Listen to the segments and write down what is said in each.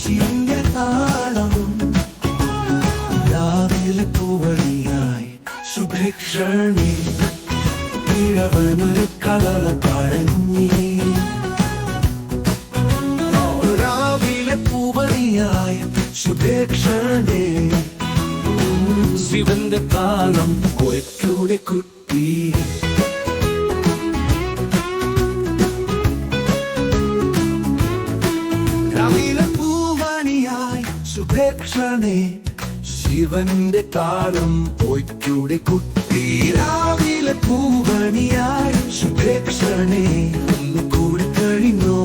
ശിവന്റെ താളവും രാവിലെ പൂവണിയായി സുഭിക്ഷണി ഇഴവനൊരു കളല പഴഞ്ഞി രാവിലെ പൂവണിയായി സുഭിക്ഷണി ശിവന്റെ താളം കൊയ്ക്കൂടെ കുട്ടി രാവിലെ പൂവണിയായി സുഭിക്ഷണി ശിവന്റെ താളം കൊയ്ക്കൂടെ കുട്ടി രാവിലെ പൂവണിയായി സുഭിക്ഷണി ഒന്ന് കൂടി കഴിഞ്ഞു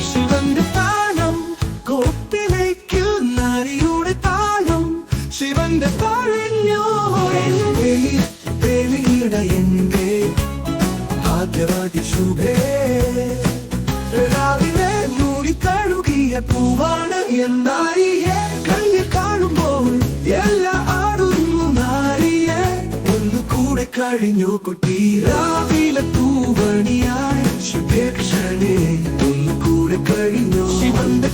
ശിവന്റെ താളം കൊട്ടിലേക്ക് നരിയുടെ താളം ശിവന്റെ പറഞ്ഞു എന്റെ ആദ്യവാദി ശുഭേ രാവിലെ മൂടി കഴുകിയ പൂവാണ് എന്നാരിയെ കണ്ണിൽ കാണുമ്പോൾ എല്ലാം ആടുന്നു നാരിയെ ഒന്ന് കൂടെ കഴിഞ്ഞു കുട്ടി രാവിലെ പൂവണിയായി ശുഭേക്ഷണേ ഒന്ന് കൂടെ കഴിഞ്ഞു ശിവന്റെ